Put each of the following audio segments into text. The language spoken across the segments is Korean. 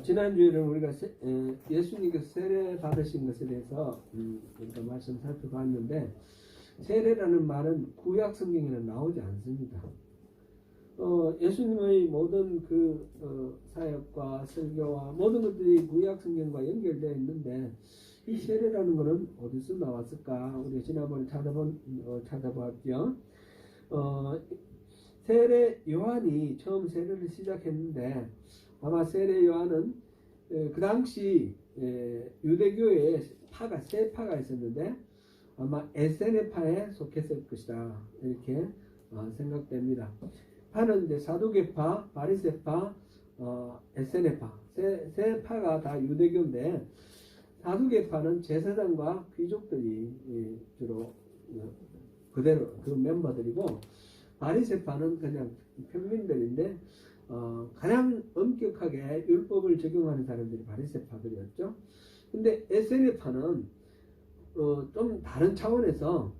지난주에는 우리가 예수님께서 세례 받으신 것에 대해서 우리가 말씀 살펴봤는데, 세례라는 말은 구약 성경에는 나오지 않습니다. 예수님의 모든 사역과 설교와 모든 것들이 구약 성경과 연결되어 있는데, 이 세례라는 것은 어디서 나왔을까? 우리가 지난번에 찾아봤죠. 세례 요한이 처음 세례를 시작했는데, 아마 세례 요한은 그 당시 유대교에 세 파가 있었는데 아마 에세네파에 속했을 것이다, 이렇게 생각됩니다. 파는 이제 사두개파, 바리새파, 에세네파 세 파가 다 유대교인데, 사두개파는 제사장과 귀족들이 주로 그대로 그 멤버들이고, 바리새파는 그냥 평민들인데 가장 엄격하게 율법을 적용하는 사람들이 바리새파들이었죠. 근데 에세네파는 좀 다른 차원에서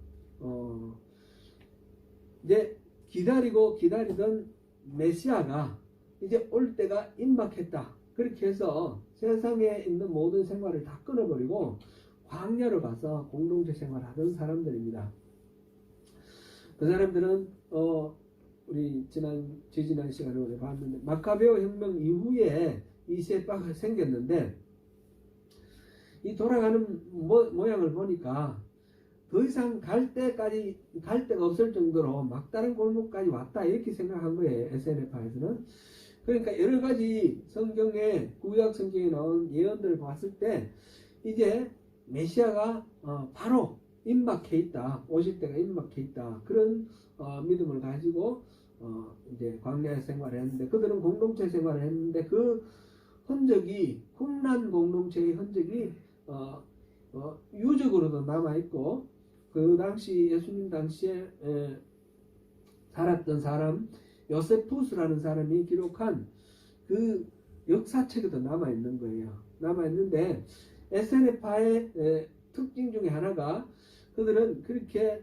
이제 기다리던 메시아가 이제 올 때가 임박했다, 그렇게 해서 세상에 있는 모든 생활을 다 끊어버리고 광야로 가서 공동체 생활하던 사람들입니다. 그 사람들은 우리 지지난 시간에 우리 봤는데, 마카베오 혁명 이후에 이 세파가 생겼는데, 이 돌아가는 모양을 보니까 더 이상 갈 데가 없을 정도로 막다른 골목까지 왔다, 이렇게 생각한 거예요, 에세네파에서는. 그러니까 여러 가지 구약 성경에 나온 예언들을 봤을 때 이제 메시아가 바로 임박해 있다, 오실 때가 임박해 있다, 그런 믿음을 가지고 이제 광야 생활을 했는데, 그들은 공동체 생활을 했는데 그 흔적이, 흠난 공동체의 흔적이 유적으로도 남아있고, 그 당시 예수님 당시에 살았던 사람 요세푸스라는 사람이 기록한 그 역사책에도 남아있는 거예요. 남아있는데, 에세네파의 특징 중에 하나가, 그들은 그렇게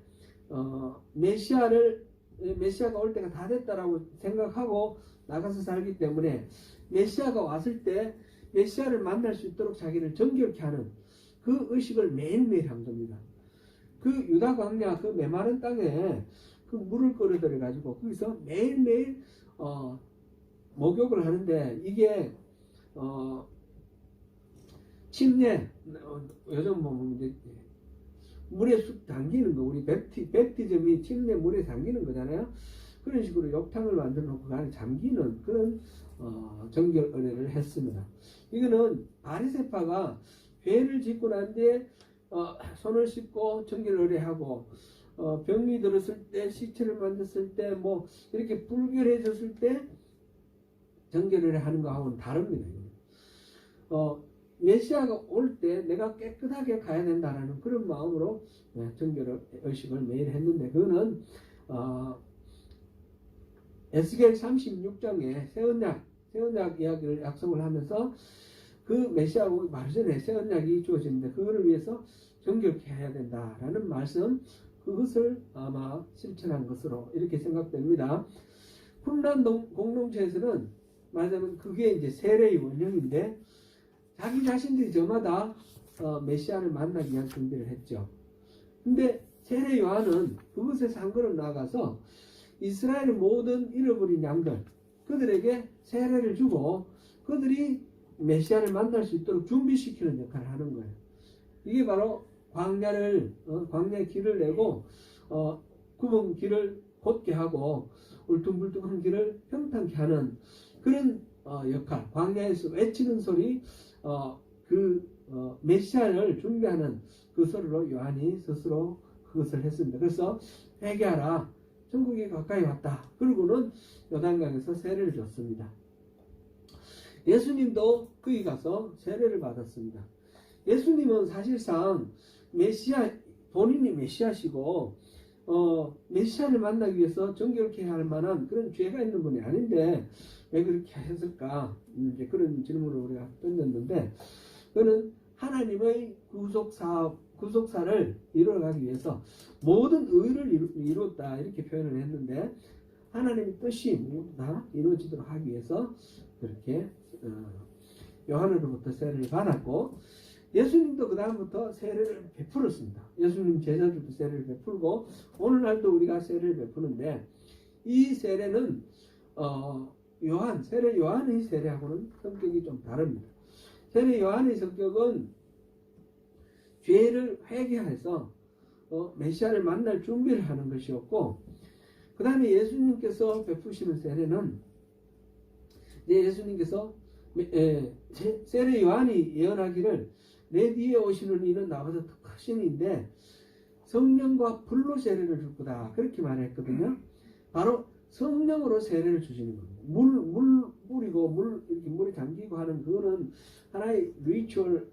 메시아가 올 때가 다 됐다라고 생각하고 나가서 살기 때문에, 메시아가 왔을 때 메시아를 만날 수 있도록 자기를 정결케 하는 그 의식을 매일매일 한 겁니다. 그 유다 광야 그 메마른 땅에 그 물을 끌어들여 가지고 거기서 매일매일 목욕을 하는데, 이게 침례, 요즘 보면 이제 물에 쑥 담기는 거, 우리 백티즘이 침례 물에 담기는 거잖아요. 그런 식으로 욕탕을 만들어 놓고 그 안에 잠기는 그런 정결 은혜를 했습니다. 이거는 바리새파가 죄를 짓고 난 뒤에 손을 씻고 정결 의뢰하고, 병이 들었을 때, 시체를 만졌을 때, 뭐 이렇게 불결해졌을 때 정결 의뢰하는 거하고는 다릅니다. 메시아가 올 때 내가 깨끗하게 가야 된다라는 그런 마음으로 정결 의식을 매일 했는데, 그거는 에스겔 36장에 새 언약 이야기를 약속을 하면서 그 메시아가 오기 바로 전에 새 언약이 주어지는데, 그거를 위해서 정결케 해야 된다라는 말씀, 그것을 아마 실천한 것으로 이렇게 생각됩니다. 쿰란 공동체에서는 말하자면 그게 이제 세례의 원형인데, 자기 자신들이 저마다 메시아를 만나기 위한 준비를 했죠. 근데 세례 요한은 그것에서 한 걸음 나아가서 이스라엘의 모든 잃어버린 양들, 그들에게 세례를 주고 그들이 메시아를 만날 수 있도록 준비시키는 역할을 하는 거예요. 이게 바로 광야의 길을 내고 굽은 길을 곧게 하고 울퉁불퉁한 길을 평탄케 하는 그런 역할, 광야에서 외치는 소리, 메시아를 준비하는 그 소리로 요한이 스스로 그것을 했습니다. 그래서 회개하라, 천국이 가까이 왔다. 그러고는 요단강에서 세례를 줬습니다. 예수님도 거기 가서 세례를 받았습니다. 예수님은 사실상 본인이 메시아시고 메시아를 만나기 위해서 정결케 할 만한 그런 죄가 있는 분이 아닌데 왜 그렇게 했을까? 이제 그런 질문을 우리가 던졌는데, 그는 하나님의 구속사를 이루어가기 위해서 모든 의를 이뤘다, 이렇게 표현을 했는데, 하나님의 뜻이 다 이루어지도록 하기 위해서 그렇게 요한으로부터 세례를 받았고 예수님도 그 다음부터 세례를 베풀었습니다. 예수님 제자들도 세례를 베풀고 오늘날도 우리가 세례를 베푸는데 이 세례는 세례 요한의 세례하고는 성격이 좀 다릅니다. 세례 요한의 성격은 죄를 회개해서 메시아를 만날 준비를 하는 것이었고 그 다음에 예수님께서 베푸시는 세례는 이제 예수님께서 세례 요한이 예언하기를 내 뒤에 오시는 이는 나보다 더 크신 이인데 성령과 불로 세례를 줄 거다 그렇게 말했거든요. 바로 성령으로 세례를 주시는 겁니다. 물이고 이렇게 물이 담기고 하는 그거는 하나의 리추얼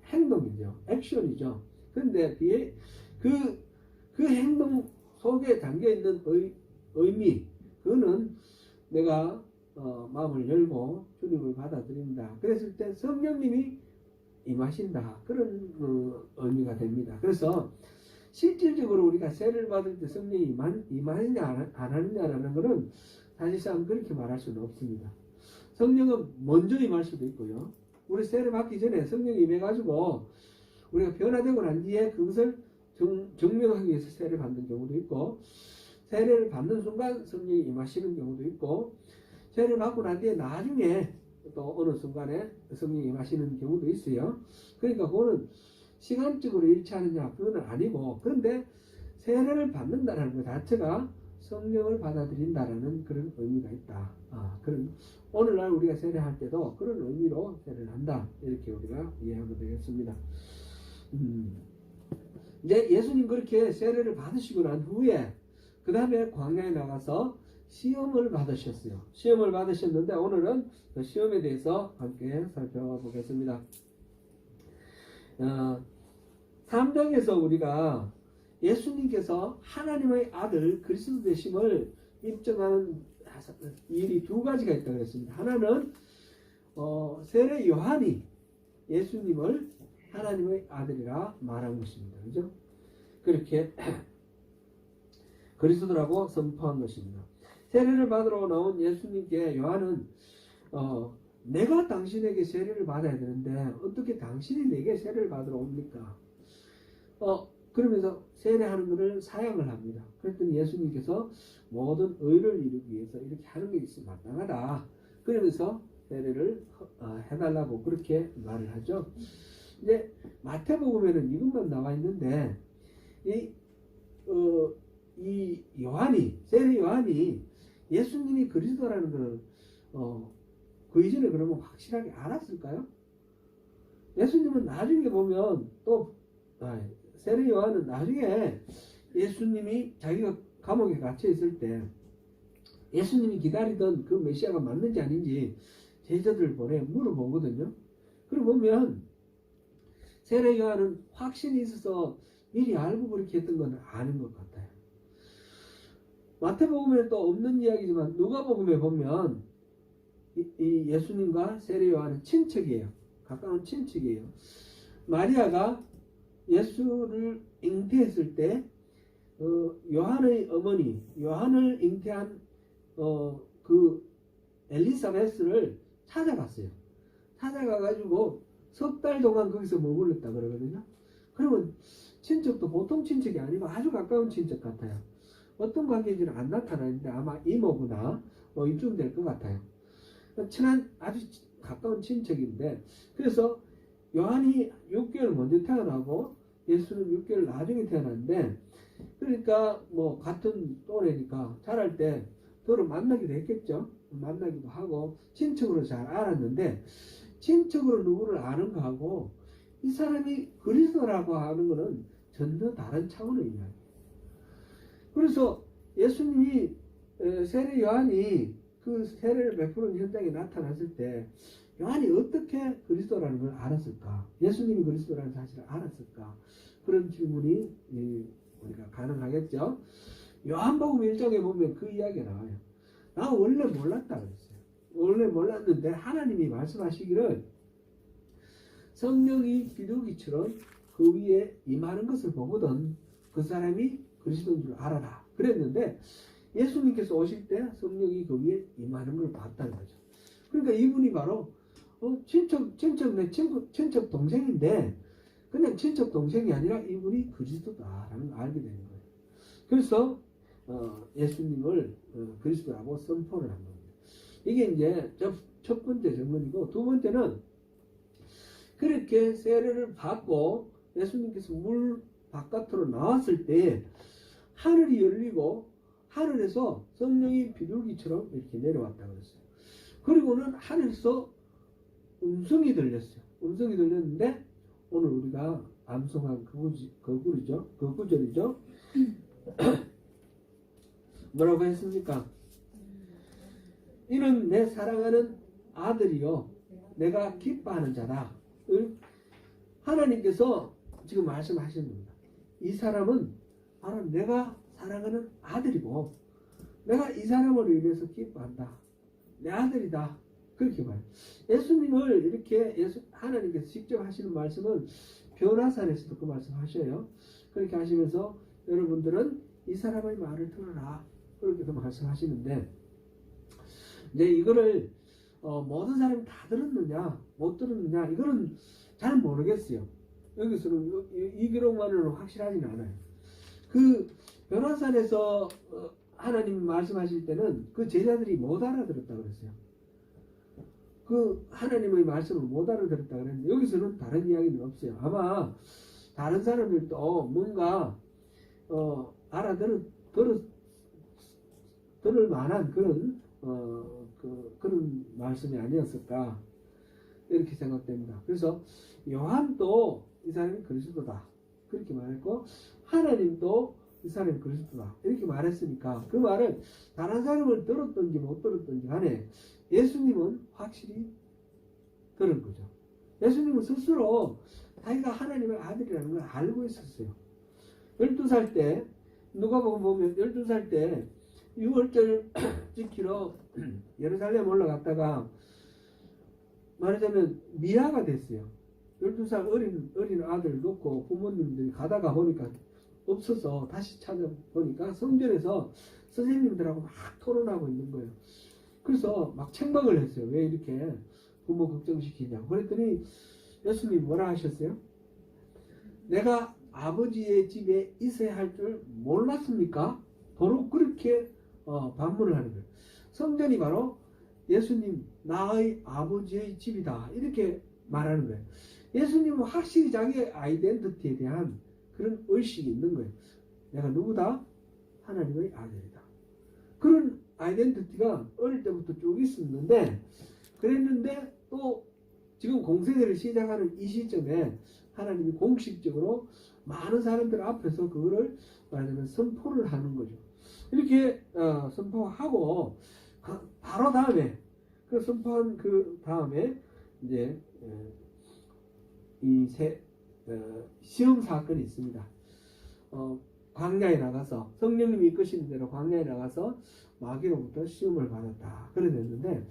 행동이죠. 액션이죠. 그런데 뒤에 그 행동 속에 담겨 있는 의미 그거는 내가 마음을 열고 주님을 받아들인다. 그랬을 때 성령님이 임하신다. 그런 의미가 됩니다. 그래서 실질적으로 우리가 세례를 받을 때 성령이 임하느냐 안 하느냐라는 것은 사실상 그렇게 말할 수는 없습니다. 성령은 먼저 임할 수도 있고요. 우리 세례 받기 전에 성령이 임해가지고 우리가 변화되고 난 뒤에 그것을 증명하기 위해서 세례를 받는 경우도 있고 세례를 받는 순간 성령이 임하시는 경우도 있고 세례를 받고 난 뒤에 나중에 또 어느 순간에 성령이 임하시는 경우도 있어요. 그러니까 그거는 시간적으로 일치하느냐 그건 아니고 그런데 세례를 받는다는 것 자체가 성령을 받아들인다라는 그런 의미가 있다. 그런 오늘날 우리가 세례할 때도 그런 의미로 세례를 한다. 이렇게 우리가 이해하면 되겠습니다. 이제 예수님 그렇게 세례를 받으시고 난 후에 그 다음에 광야에 나가서 시험을 받으셨어요. 시험을 받으셨는데 오늘은 그 시험에 대해서 함께 살펴보겠습니다. 3장에서 우리가 예수님께서 하나님의 아들 그리스도 되심을 입증하는 일이 두 가지가 있다고 했습니다. 하나는 세례 요한이 예수님을 하나님의 아들이라 말한 것입니다. 그죠? 그렇게 그리스도라고 선포한 것입니다. 세례를 받으러 나온 예수님께 요한은 내가 당신에게 세례를 받아야 되는데 어떻게 당신이 내게 세례를 받으러 옵니까? 그러면서 세례하는 것을 사양을 합니다. 그랬더니 예수님께서 모든 의를 이루기 위해서 이렇게 하는 게 있어 마땅하다. 그러면서 세례를 해달라고 그렇게 말을 하죠. 이제 마태복음에는 이것만 나와 있는데 이 요한이 세례 요한이 예수님이 그리스도라는 것을 그 이전에 그러면 확실하게 알았을까요? 예수님은 나중에 보면 또 세례 요한은 나중에 예수님이 자기가 감옥에 갇혀 있을 때 예수님이 기다리던 그 메시아가 맞는지 아닌지 제자들을 보내 물어보거든요. 그러고 보면 세례 요한은 확신이 있어서 미리 알고 그렇게 했던 건 아닌 것 같아요. 마태복음에 또 없는 이야기지만 누가복음에 보면 이 예수님과 세례 요한은 친척이에요. 가까운 친척이에요. 마리아가 예수를 잉태했을 때 요한의 어머니 요한을 잉태한 그 엘리사베스를 찾아갔어요. 찾아가가지고 석 달 동안 거기서 머물렀다 그러거든요. 그러면 친척도 보통 친척이 아니고 아주 가까운 친척 같아요. 어떤 관계인지는 안 나타나는데 아마 이모구나 이쯤 될 것 같아요. 친한 아주 가까운 친척인데 그래서 요한이 6개월 먼저 태어나고 예수는 6개월 나중에 태어났는데 그러니까 뭐 같은 또래니까 자랄 때 서로 만나기도 했겠죠. 만나기도 하고 친척으로 잘 알았는데 친척으로 누구를 아는 거하고 이 사람이 그리스도라고 하는 거는 전혀 다른 차원의 이야기예요. 그래서 예수님이 세례 요한이 그 세례를 베푸는 현장에 나타났을 때 요한이 어떻게 그리스도라는 걸 알았을까? 예수님이 그리스도라는 사실을 알았을까? 그런 질문이 우리가 가능하겠죠. 요한복음 1장에 보면 그 이야기가 나와요. 나 원래 몰랐다 그랬어요. 원래 몰랐는데 하나님이 말씀하시기를 성령이 비둘기처럼 그 위에 임하는 것을 보거든 그 사람이 그리스도인 줄 알아라 그랬는데 예수님께서 오실 때 성령이 그 위에 임하는 걸 봤다는 거죠. 그러니까 이분이 바로 내 친척 동생인데, 그냥 친척 동생이 아니라 이분이 그리스도다라는 걸 알게 되는 거예요. 그래서 예수님을 그리스도라고 선포를 한 겁니다. 이게 이제 첫 번째 증언이고, 두 번째는 그렇게 세례를 받고 예수님께서 물 바깥으로 나왔을 때 하늘이 열리고 하늘에서 성령이 비둘기처럼 이렇게 내려왔다고 그랬어요. 그리고는 하늘에서 음성이 들렸어요. 음성이 들렸는데 오늘 우리가 암송한 그 구절이죠. 뭐라고 했습니까? 이는 내 사랑하는 아들이요 내가 기뻐하는 자다. 하나님께서 지금 말씀하시는 겁니다. 이 사람은 바로 내가 사랑하는 아들이고 내가 이 사람으로 인해서 기뻐한다. 내 아들이다. 그렇게 말해요. 예수님을 이렇게 하나님께서 직접 하시는 말씀은 변화산에서도 그 말씀 하셔요. 그렇게 하시면서 여러분들은 이 사람의 말을 들어라. 그렇게 그 말씀하시는데 이제 이거를 모든 사람이 다 들었느냐 못 들었느냐 이거는 잘 모르겠어요. 여기서는 이 기록만으로는 확실하지는 않아요. 그 변화산에서 하나님이 말씀하실 때는 그 제자들이 못 알아들었다고 그랬어요. 그 하나님의 말씀을 못 알아들었다고 그랬는데 여기서는 다른 이야기는 없어요. 아마 다른 사람들도 뭔가 들을 만한 그런 그런 말씀이 아니었을까 이렇게 생각됩니다. 그래서 요한도 이 사람이 그리스도다 그렇게 말했고 하나님도 이 사람이 그리스도다 이렇게 말했으니까 그 말은 다른 사람을 들었든지 못 들었든지 간에 예수님은 확실히 들은 거죠. 예수님은 스스로 자기가 하나님의 아들이라는 걸 알고 있었어요. 12살 때 누가복음 보면 12살 때 6월절 지키러 예루살렘 올라갔다가 말하자면 미아가 됐어요. 12살 어린 아들 놓고 부모님들이 가다가 보니까 없어서 다시 찾아보니까 성전에서 선생님들하고 막 토론하고 있는 거예요. 그래서 막 책망을 했어요. 왜 이렇게 부모 걱정시키냐고. 그랬더니 예수님이 뭐라 하셨어요? 내가 아버지의 집에 있어야 할 줄 몰랐습니까? 도로 그렇게 반문을 하는 거예요. 성전이 바로 예수님 나의 아버지의 집이다 이렇게 말하는 거예요. 예수님은 확실히 자기 아이덴티티에 대한 그런 의식이 있는 거예요. 내가 누구다? 하나님의 아들이다. 그런 아이덴티티가 어릴 때부터 쭉 있었는데 그랬는데 또 지금 공생애를 시작하는 이 시점에 하나님이 공식적으로 많은 사람들 앞에서 그거를 말하자면 선포를 하는 거죠. 이렇게 선포하고 바로 다음에 그 선포한 그 다음에 이제 시험 사건이 있습니다. 광야에 나가서 성령님이 이끄시는 대로 광야에 나가서 마귀로부터 시험을 받았다. 그래 됐는데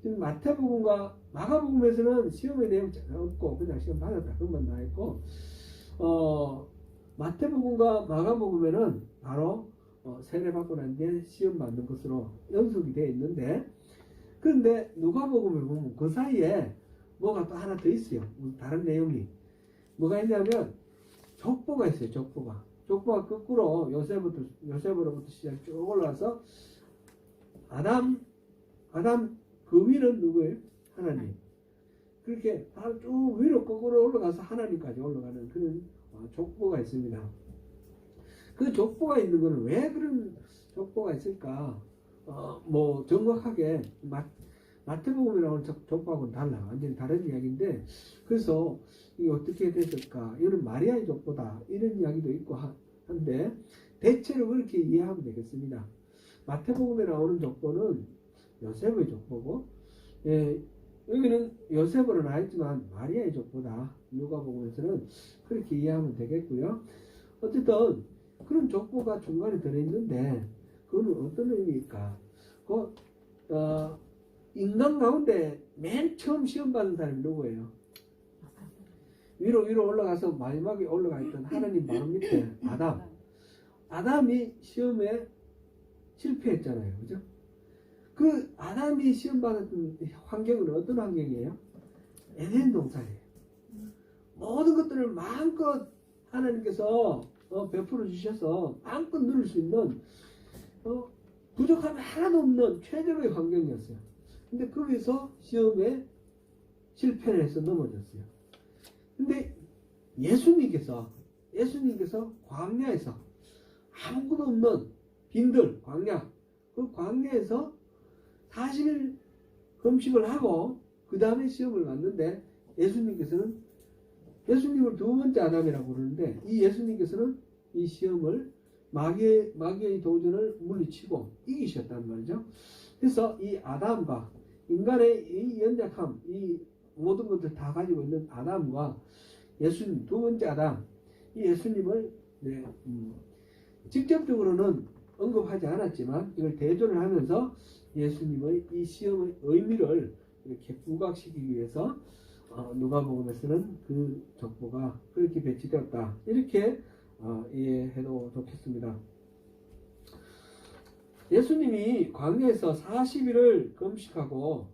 지금 마태복음과 마가복음에서는 시험의 내용 없고 그냥 시험 받았다. 그것만 나와 있고 마태복음과 마가복음에는 바로 세례받고 난 뒤에 시험 받는 것으로 연속이 되어 있는데 그런데 누가복음을 보면 그 사이에 뭐가 또 하나 더 있어요. 다른 내용이 뭐가 있냐면 족보가 있어요. 족보가 거꾸로 요셉으로부터 시작 쭉 올라와서 아담 그 위는 누구예요? 하나님. 그렇게 쭉 위로 거꾸로 올라가서 하나님까지 올라가는 그런 족보가 있습니다. 그 족보가 있는 거는 왜 그런 족보가 있을까? 뭐 정확하게 마태복음에 나오는 족보하고는 달라. 완전히 다른 이야기인데 그래서 이게 어떻게 됐을까? 이거는 마리아의 족보다 이런 이야기도 있고 한데 대체로 그렇게 이해하면 되겠습니다. 마태복음에 나오는 족보는 요셉의 족보고 여기는 요셉으로 나왔지만 마리아의 족보다 누가복음에서는 그렇게 이해하면 되겠고요. 어쨌든 그런 족보가 중간에 들어있는데 그거는 어떤 의미일까? 인간 가운데 맨 처음 시험 받은 사람이 누구예요? 위로 올라가서 마지막에 올라가 있던 하나님 바로 밑에 아담이 시험에 실패했잖아요. 그죠? 그 아담이 시험 받았던 환경은 어떤 환경이에요? 에덴 동산이에요. 모든 것들을 마음껏 하나님께서 베풀어 주셔서 마음껏 누릴 수 있는 부족함이 하나도 없는 최적의 환경이었어요. 근데 거기서 시험에 실패를 해서 넘어졌어요. 근데 예수님께서 광야에서 아무것도 없는 빈들 광야, 그 광야에서 40일 금식을 하고 그 다음에 시험을 왔는데 예수님을 두 번째 아담이라고 그러는데 이 예수님께서는 이 시험을 마귀의 도전을 물리치고 이기셨단 말이죠. 그래서 이 아담과 인간의 이 연약함, 이 모든 것을 다 가지고 있는 아담과 예수님, 두 번째 아담, 이 예수님을 직접적으로는 언급하지 않았지만 이걸 대조를 하면서 예수님의 이 시험의 의미를 이렇게 부각시키기 위해서 누가복음에서는 그 족보가 그렇게 배치되었다. 이렇게 이해해도 좋겠습니다. 예수님이 광야에서 40일을 금식하고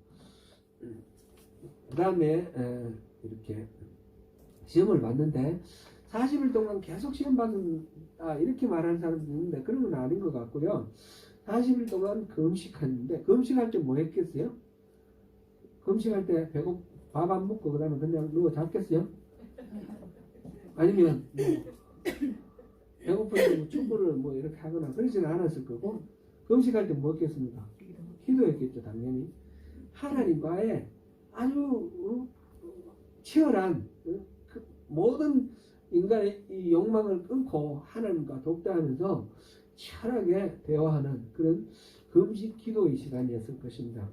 그 다음에 이렇게 시험을 받는데 40일 동안 계속 시험 받는다 이렇게 말하는 사람도 있는데 그런 건 아닌 것 같고요. 40일 동안 금식하는데 금식할 때 뭐 했겠어요? 금식할 때 밥 안 먹고 그 다음에 그냥 누워 잤겠어요? 아니면 배고픈데 뭐 축구를 뭐 이렇게 하거나 그러지는 않았을 거고 금식할 때 뭐 했겠습니까? 기도했겠죠. 당연히 하나님과의 아주 치열한 모든 인간의 이 욕망을 끊고 하나님과 독대하면서 치열하게 대화하는 그런 금식 기도의 시간이었을 것입니다.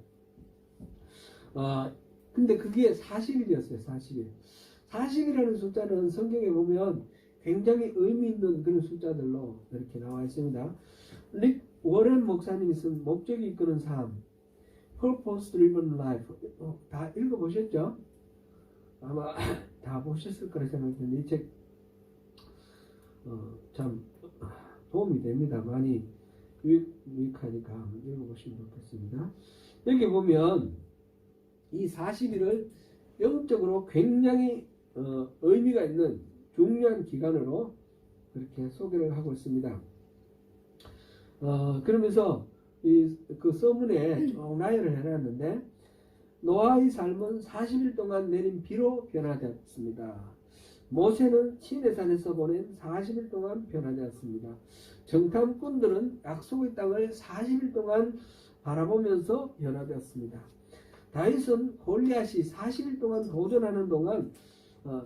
근데 그게 40일이었어요. 40일. 40이라는 숫자는 성경에 보면 굉장히 의미 있는 그런 숫자들로 이렇게 나와 있습니다. 릭 워렌 목사님이 쓴 목적이 이끄는 삶, Purpose Driven Life 다 읽어보셨죠? 아마 다 보셨을 거라 생각하는데 이 책 참 도움이 됩니다. 많이 유익하니까 한번 읽어보시면 좋겠습니다. 여기 보면 이 40일을 영적으로 굉장히 의미가 있는 중요한 기간으로 그렇게 소개를 하고 있습니다. 그러면서 그 서문에 쭉 나열을 해놨는데 노아의 삶은 40일 동안 내린 비로 변화되었습니다. 모세는 시내산에서 보낸 40일 동안 변화되었습니다. 정탐꾼들은 약속의 땅을 40일 동안 바라보면서 변화되었습니다. 다윗은 골리앗이 40일 동안 도전하는 동안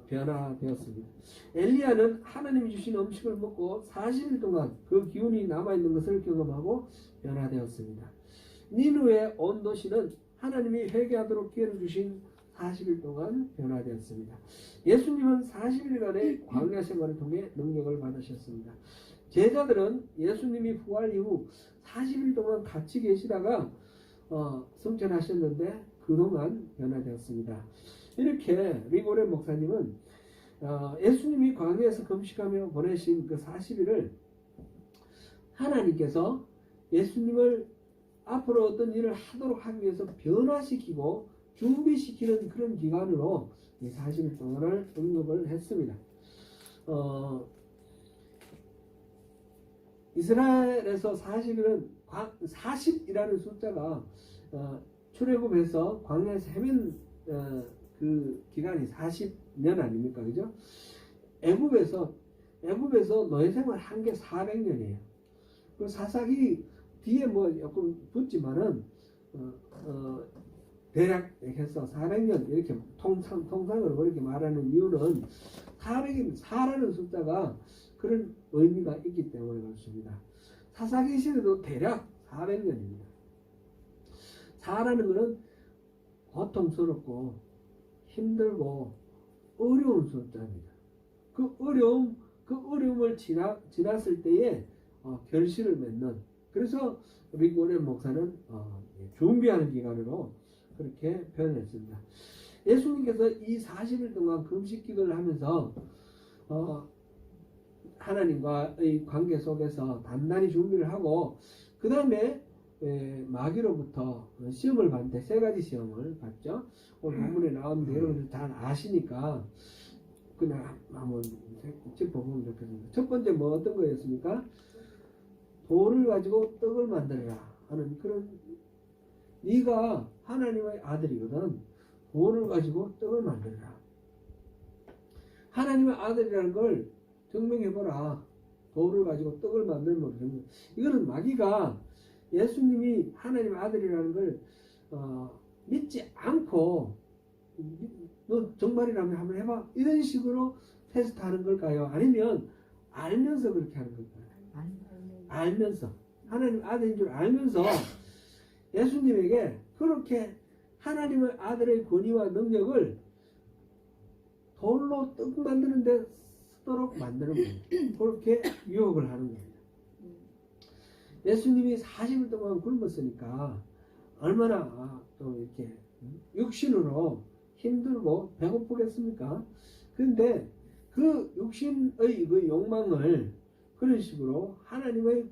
변화되었습니다. 엘리야는 하나님이 주신 음식을 먹고 40일 동안 그 기운이 남아있는 것을 경험하고 변화되었습니다. 니느웨 온 도시는 하나님이 회개하도록 기회를 주신 40일 동안 변화되었습니다. 예수님은 40일간의 광야 생활을 통해 능력을 받으셨습니다. 제자들은 예수님이 부활 이후 40일 동안 같이 계시다가 승천하셨는데 그동안 변화되었습니다. 이렇게 리고렌 목사님은 예수님이 광야에서 금식하며 보내신 그 40일을 하나님께서 예수님을 앞으로 어떤 일을 하도록 하기 위해서 변화시키고 준비시키는 그런 기간으로 이 40일 동안을 언급을 했습니다. 이스라엘에서 40일은 40이라는 숫자가 출애굽에서 광야에서 헤맨 그 기간이 40년 아닙니까? 그죠? 애굽에서 노예 생활 한 게 400년이에요. 그 사사기 뒤에 뭐 조금 붙지만은 대략 해서 400년 이렇게 통상으로 그렇게 말하는 이유는 400라는 숫자가 그런 의미가 있기 때문에 그렇습니다. 사사기 시대도 대략 400년입니다. 4라는 것은 고통스럽고 힘들고 어려운 숫자입니다. 그 어려움을 지났을 때에 결실을 맺는, 그래서 리고렌 목사는 준비하는 기간으로 그렇게 표현했습니다. 예수님께서 이 40일 동안 금식 기도를 하면서 하나님과의 관계 속에서 단단히 준비를 하고 그 다음에 마귀로부터 시험을 받는데 세 가지 시험을 받죠. 오늘 본문에 나오는데 여러분들 잘 아시니까 그냥 한번 짚어보면 좋겠습니다. 첫 번째 뭐 어떤 거였습니까? 돌을 가지고 떡을 만들어라 하는 그런, 네가 하나님의 아들이거든. 돌을 가지고 떡을 만들어라. 하나님의 아들이라는 걸 증명해보라. 돌을 가지고 떡을 만들면 증명. 이거는 마귀가 예수님이 하나님의 아들이라는 걸 믿지 않고, 너 정말이라면 한번 해봐, 이런 식으로 테스트하는 걸까요? 아니면 알면서 그렇게 하는 걸까요? 알면서, 하나님 아들인 줄 알면서 예수님에게 그렇게 하나님의 아들의 권위와 능력을 돌로 떡 만드는데 쓰도록 만드는 거예요. 그렇게 유혹을 하는 거예요. 예수님이 40일 동안 굶었으니까 얼마나 또 이렇게 육신으로 힘들고 배고프겠습니까? 그런데 그 육신의 그 욕망을 그런 식으로 하나님의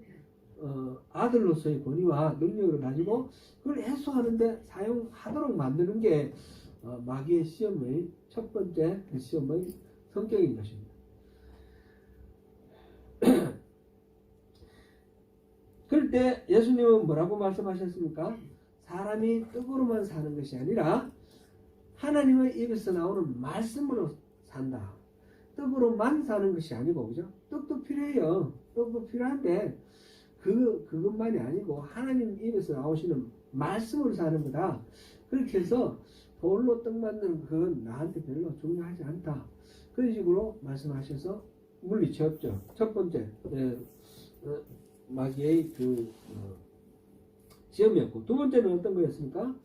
아들로서의 권위와 능력을 가지고 그걸 해소하는데 사용하도록 만드는 게 마귀의 시험의 첫 번째 시험의 성격인 것입니다. 그럴 때 예수님은 뭐라고 말씀하셨습니까? 사람이 떡으로만 사는 것이 아니라 하나님의 입에서 나오는 말씀으로 산다. 떡으로만 사는 것이 아니고, 그죠? 떡도 필요해요. 떡도 필요한데 그것만이 아니고 하나님 입에서 나오시는 말씀으로 사는 거다. 그렇게 해서 돌로 떡 만드는 그건 나한테 별로 중요하지 않다. 그런 식으로 말씀하셔서 물리쳤죠. 첫 번째 마귀의 시험이었고, 두 번째는 어떤 거였습니까?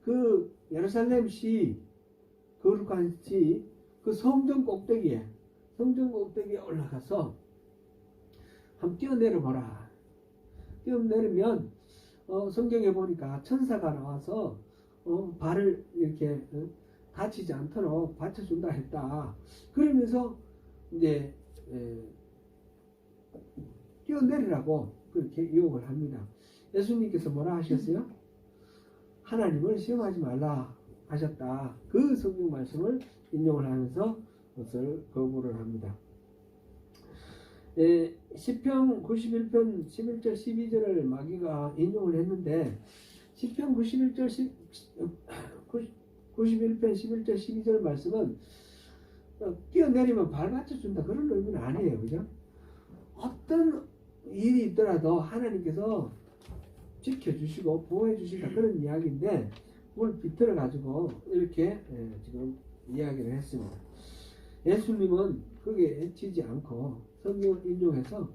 그 예루살렘시, 거룩한 시, 그 성전 꼭대기에 올라가서 한번 뛰어내려 보라. 뛰어내리면 성경에 보니까 천사가 나와서 발을 이렇게 다치지 않도록 받쳐준다 했다. 그러면서 이제 뛰어내리라고 그렇게 유혹을 합니다. 예수님께서 뭐라 하셨어요? 하나님을 시험하지 말라 하셨다. 그 성경 말씀을 인용을 하면서 그것을 거부를 합니다. 시편 91편 11절 12절을 마귀가 인용을 했는데, 시편 91편 11절 12절 말씀은 뛰어내리면 발 받쳐준다 그런 의미는 아니에요. 그죠? 어떤 일이 있더라도 하나님께서 지켜주시고 보호해주신다 그런 이야기인데, 그걸 비틀어 가지고 이렇게 지금 이야기를 했습니다. 예수님은 거기에 지지 않고 성경을 인용해서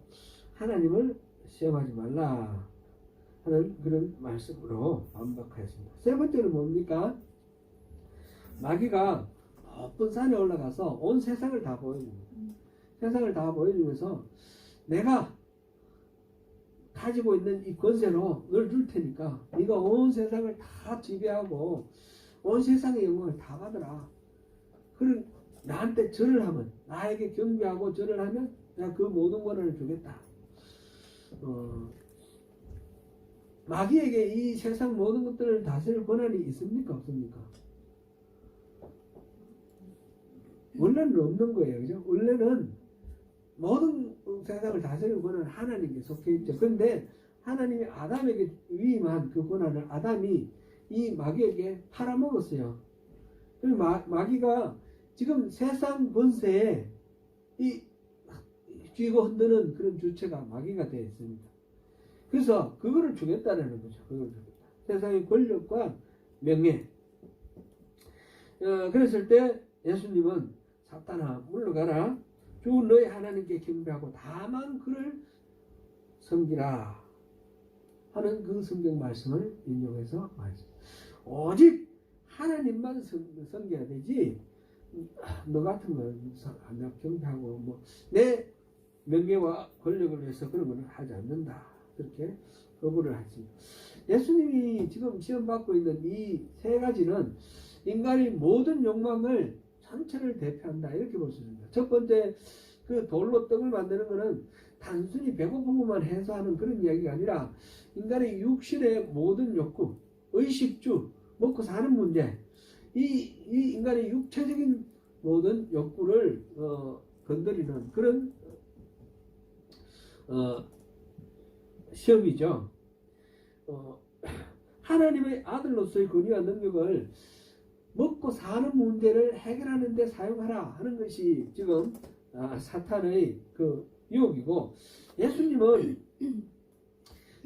하나님을 시험하지 말라 하는 그런 말씀으로 반박하였습니다. 세 번째는 뭡니까? 마귀가 높은 산에 올라가서 온 세상을 다 보여줍니다. 세상을 다 보여주면서 내가 가지고 있는 이 권세로 널 줄 테니까 네가 온 세상을 다 지배하고 온 세상의 영광을 다 받으라. 그럼 나한테 절을 하면, 나에게 경배하고 절을 하면 내가 그 모든 권한을 주겠다. 마귀에게 이 세상 모든 것들을 다스릴 권한이 있습니까? 없습니까? 원래는 없는 거예요. 그죠? 원래는 모든 세상을 다스리는 권한은 하나님께 속해 있죠. 그런데 하나님이 아담에게 위임한 그 권한을 아담이 이 마귀에게 팔아먹었어요. 그리고 마귀가 지금 세상 권세에 이 쥐고 흔드는 그런 주체가 마귀가 되어 있습니다. 그래서 그거를 주겠다는 거죠. 그걸 주겠다. 세상의 권력과 명예. 그랬을 때 예수님은 사탄아 물러가라. 주 너희 하나님께 경배하고 다만 그를 섬기라 하는 그 성경 말씀을 인용해서 말했습니다. 오직 하나님만 섬겨야 되지, 너 같은 건 경배하고 뭐 내 명예와 권력을 위해서 그런 건 하지 않는다. 그렇게 거부를 했습니다. 예수님이 지금 시험받고 있는 이 세 가지는 인간의 모든 욕망을 전체를 대표한다, 이렇게 볼 수 있습니다. 첫 번째, 그 돌로 떡을 만드는 것은 단순히 배고픈 것만 해소하는 그런 이야기가 아니라 인간의 육신의 모든 욕구, 의식주, 먹고 사는 문제, 이 인간의 육체적인 모든 욕구를 건드리는 그런 시험이죠. 하나님의 아들로서의 권위와 능력을 먹고 사는 문제를 해결하는 데 사용하라 하는 것이 지금 사탄의 그 유혹이고, 예수님은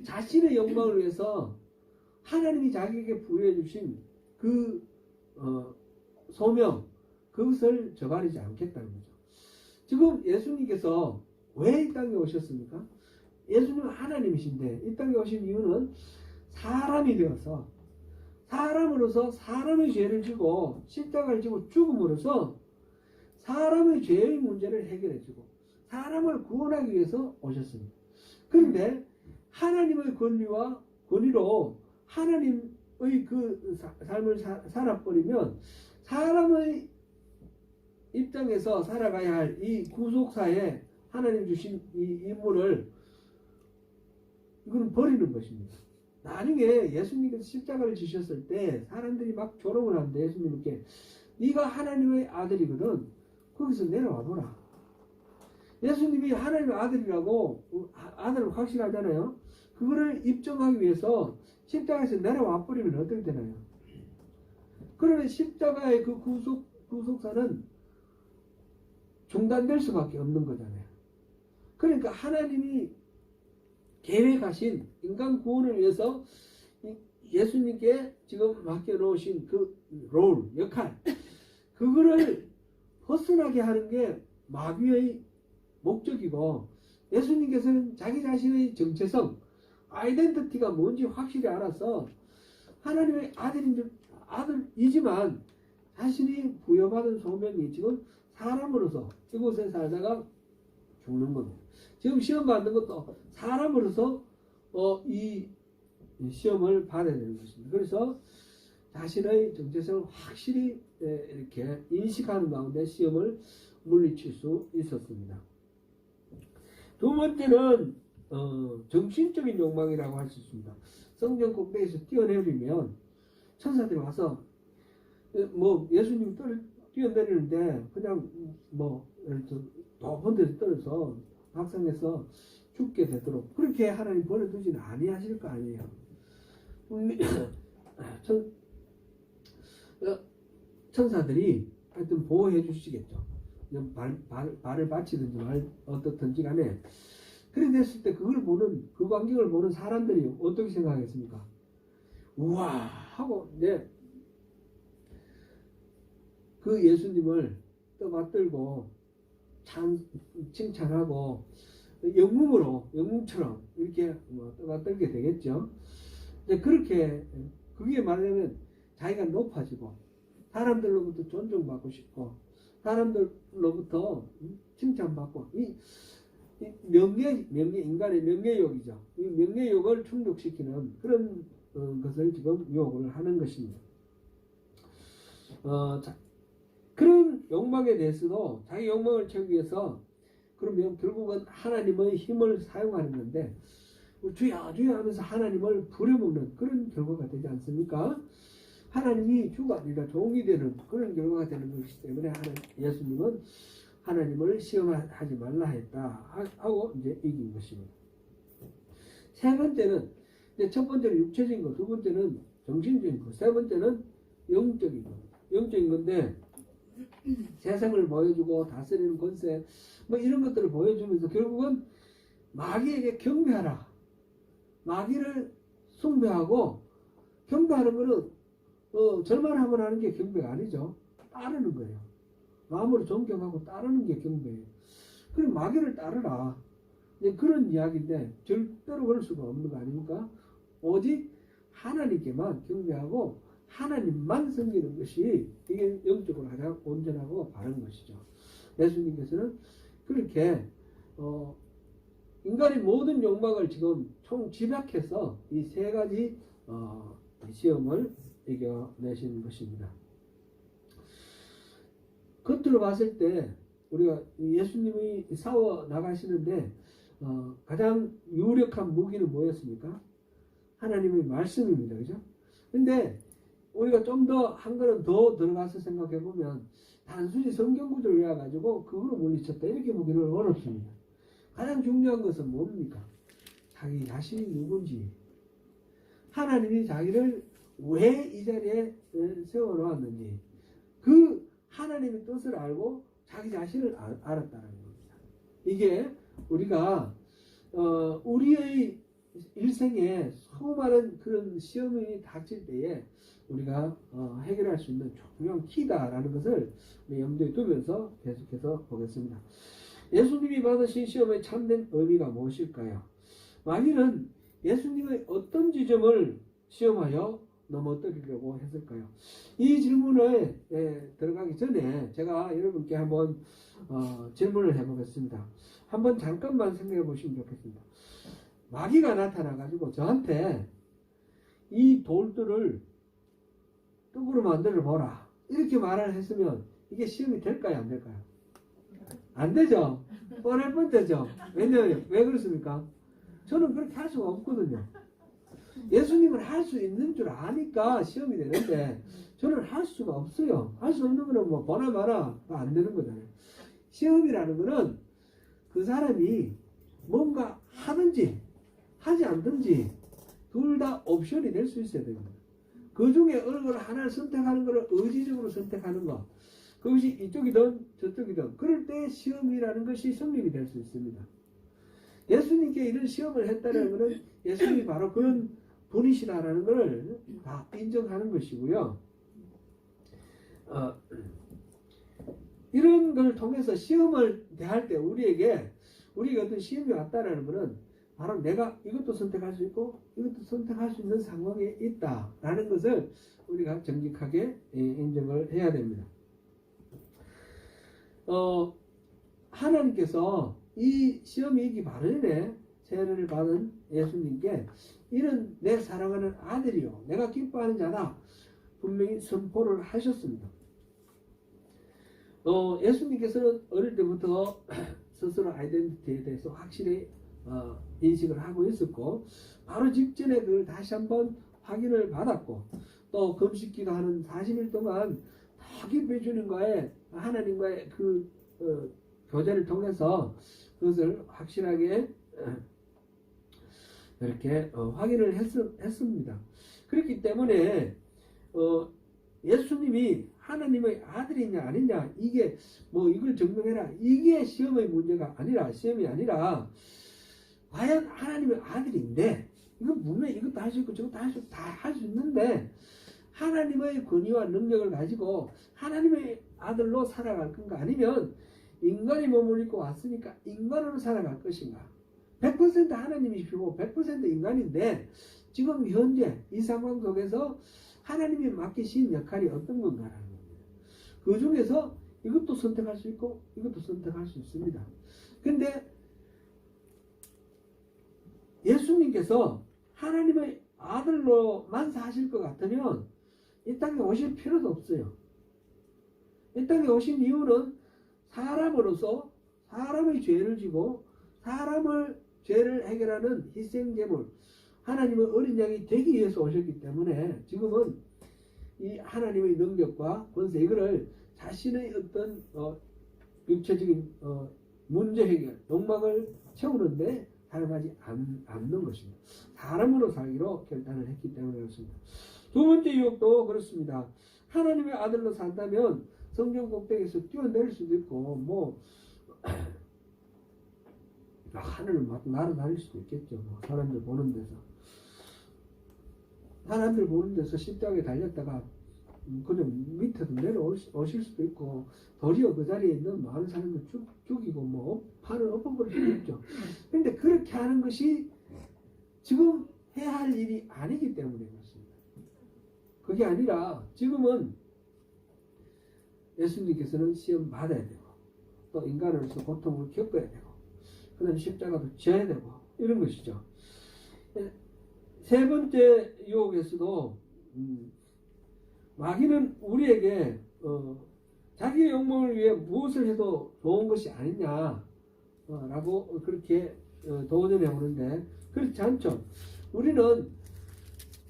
자신의 영광을 위해서 하나님이 자기에게 부여해 주신 그 소명, 그것을 저버리지 않겠다는 거죠. 지금 예수님께서 왜 이 땅에 오셨습니까? 예수님은 하나님이신데 이 땅에 오신 이유는 사람이 되어서, 사람으로서 사람의 죄를 지고 십자가를 지고 죽음으로써 사람의 죄의 문제를 해결해주고 사람을 구원하기 위해서 오셨습니다. 그런데 하나님의 권위로 하나님의 그 삶을 살아버리면 사람의 입장에서 살아가야 할 이 구속사에 하나님 주신 이 임무를 이거는 버리는 것입니다. 나중에 예수님께서 십자가를 지셨을 때 사람들이 막 조롱을 하는데 예수님께 네가 하나님의 아들이거든 거기서 내려와 보라. 예수님이 하나님의 아들이라고 아들을 확신하잖아요. 그거를 입증하기 위해서 십자가에서 내려와 버리면 어떻게 되나요? 그러면 십자가의 그 구속사는 중단될 수밖에 없는 거잖아요. 그러니까 하나님이 계획하신 인간 구원을 위해서 예수님께 지금 맡겨놓으신 그 롤, 역할, 그거를 벗어나게 하는 게 마귀의 목적이고, 예수님께서는 자기 자신의 정체성, 아이덴티티가 뭔지 확실히 알아서 하나님의 아들이지만 자신이 부여받은 소명이 지금 사람으로서 이곳에 살다가 죽는 겁니다. 지금 시험 받는 것도 사람으로서 이 시험을 받아야 되는 것입니다. 그래서 자신의 정체성을 확실히 이렇게 인식하는 가운데 시험을 물리칠 수 있었습니다. 두 번째는 정신적인 욕망이라고 할 수 있습니다. 성전 꼭대기에서 뛰어내리면 천사들이 와서 예수님 뛰어내리는데 그냥 높은 데서 떨어져 박상에서 죽게 되도록 그렇게 하나님 보내두지는 아니하실 거 아니에요. 천사들이 하여튼 보호해 주시겠죠. 발을 받치든지 어떻든지 간에. 그래 됐을 때 그걸 보는, 그 광경을 보는 사람들이 어떻게 생각하겠습니까? 우와 하고 그 예수님을 떠받들고 칭찬하고 영웅처럼 이렇게 떠받들게 되겠죠. 그렇게 그게 말하자면 자기가 높아지고 사람들로부터 존중받고 싶고 사람들로부터 칭찬받고 이 인간의 명예욕이죠. 이 명예욕을 충족시키는 그런 것을 지금 유혹을 하는 것입니다. 그런 욕망에 대해서도 자기 욕망을 채우기 위해서 그러면 결국은 하나님의 힘을 사용하는 건데 주여 주여 하면서 하나님을 부려먹는 그런 결과가 되지 않습니까? 하나님이 주가 아니라 종이 되는 그런 결과가 되는 것이기 때문에 예수님은 하나님을 시험하지 말라 했다 하고 이제 이긴 것입니다. 세 번째는 첫 번째는 육체적인 것, 두 번째는 정신적인 것, 세 번째는 영적인 것. 영적인 건데 세상을 보여주고 다스리는 권세 이런 것들을 보여주면서 결국은 마귀에게 경배하라. 마귀를 숭배하고 경배하는 것은 절만하면 하는 게 경배가 아니죠. 따르는 거예요. 마음으로 존경하고 따르는 게 경배예요. 그럼 마귀를 따르라. 그런 이야기인데 절대로 그럴 수가 없는 거 아닙니까? 오직 하나님께만 경배하고 하나님만 섬기는 것이 이게 영적으로 가장 온전하고 바른 것이죠. 예수님께서는 그렇게 인간의 모든 욕망을 지금 총 집약해서 이 세 가지 시험을 이겨내신 것입니다. 겉으로 봤을 때 우리가 예수님이 싸워 나가시는데 가장 유력한 무기는 뭐였습니까? 하나님의 말씀입니다. 그죠? 근데 우리가 좀 더 한 걸음 더 들어가서 생각해 보면 단순히 성경 구절을 외워가지고 그걸로 물리쳤다 이렇게 보기는 어렵습니다. 가장 중요한 것은 뭡니까? 자기 자신이 누군지, 하나님이 자기를 왜 이 자리에 세워놓았는지, 그 하나님의 뜻을 알고 자기 자신을 알았다는 겁니다. 이게 우리가 우리의 일생에 수많은 그런 시험이 닥칠 때에 우리가 해결할 수 있는 중요한 키다라는 것을 염두에 두면서 계속해서 보겠습니다. 예수님이 받으신 시험의 참된 의미가 무엇일까요? 마귀는 예수님의 어떤 지점을 시험하여 넘어뜨리려고 했을까요? 이 질문에 들어가기 전에 제가 여러분께 한번 질문을 해보겠습니다. 한번 잠깐만 생각해 보시면 좋겠습니다. 마귀가 나타나가지고 저한테 이 돌들을 떡으로 만들어 보라 이렇게 말을 했으면 이게 시험이 될까요? 안 될까요? 안 되죠? 뻔할 뻔되죠? 왜냐하면 왜 그렇습니까? 저는 그렇게 할 수가 없거든요. 예수님은 할 수 있는 줄 아니까 시험이 되는데 저는 할 수가 없어요. 할 수 없는 거는 뭐 보나 마나 안 되는 거잖아요. 시험이라는 거는 그 사람이 뭔가 하든지 하지 않든지 둘 다 옵션이 될 수 있어야 됩니다. 그 중에 어느 걸 하나를 선택하는 것을 의지적으로 선택하는 것, 그것이 이쪽이든 저쪽이든 그럴 때 시험이라는 것이 성립이 될 수 있습니다. 예수님께 이런 시험을 했다는 것은 예수님이 바로 그런 분이시다라는 것을 다 인정하는 것이고요. 이런 걸 통해서 시험을 대할 때 우리에게 어떤 시험이 왔다라는 것은 바로 내가 이것도 선택할 수 있고 이것도 선택할 수 있는 상황에 있다라는 것을 우리가 정직하게 인정을 해야 됩니다. 하나님께서 이 시험이 있기 바로 전에 세례를 받은 예수님께 이런 내 사랑하는 아들이요 내가 기뻐하는 자다 분명히 선포를 하셨습니다. 예수님께서는 어릴 때부터 스스로 아이덴티티에 대해서 확실히 인식을 하고 있었고 바로 직전에 그걸 다시 한번 확인을 받았고 또 금식기도하는 40일 동안 더 깊이 주님과의 하나님과의 그 교제를 통해서 그것을 확실하게 이렇게 확인을 했습니다. 그렇기 때문에 예수님이 하나님의 아들이냐 아니냐 이게 뭐 이걸 증명해라 이게 시험의 문제가 아니라 시험이 아니라 과연 하나님의 아들인데 이건 분명히 이것도 할 수 있고 저것도 다 할 수 있는데 하나님의 권위와 능력을 가지고 하나님의 아들로 살아갈 건가 아니면 인간의 몸을 입고 왔으니까 인간으로 살아갈 것인가 100% 하나님이시고 100% 인간인데 지금 현재 이 상황 속에서 하나님이 맡기신 역할이 어떤 건가라는 겁니다. 그 중에서 이것도 선택할 수 있고 이것도 선택할 수 있습니다. 근데 예수님께서 하나님의 아들로만 사실 것 같으면 이 땅에 오실 필요도 없어요. 이 땅에 오신 이유는 사람으로서 사람의 죄를 지고 사람을 죄를 해결하는 희생제물 하나님의 어린 양이 되기 위해서 오셨기 때문에 지금은 이 하나님의 능력과 권세 이거를 자신의 어떤 육체적인 문제 해결 욕망을 채우는데 사용하지 않는 것입니다. 사람으로 살기로 결단을 했기 때문에 그렇습니다. 두 번째 유혹도 그렇습니다. 하나님의 아들로 산다면 성경 꼭대기에서 뛰어내릴 수도 있고 뭐 하늘을 막 날아다닐 수도 있겠죠. 뭐 사람들 보는 데서 십자가에 달렸다가 그냥 밑에도 내려오실 수도 있고 도리어 그 자리에 있는 많은 사람들 죽이고 뭐 판을 엎어버릴 수도 있죠. 그런데 그렇게 하는 것이 지금 해야 할 일이 아니기 때문에 그렇습니다. 그게 아니라 지금은 예수님께서는 시험 받아야 되고 또 인간으로서 고통을 겪어야 되고 그 다음에 십자가도 져야 되고 이런 것이죠. 세 번째 유혹에서도 마귀는 우리에게 자기의 욕망을 위해 무엇을 해도 좋은 것이 아니냐 라고 그렇게 도전해 오는데 그렇지 않죠. 우리는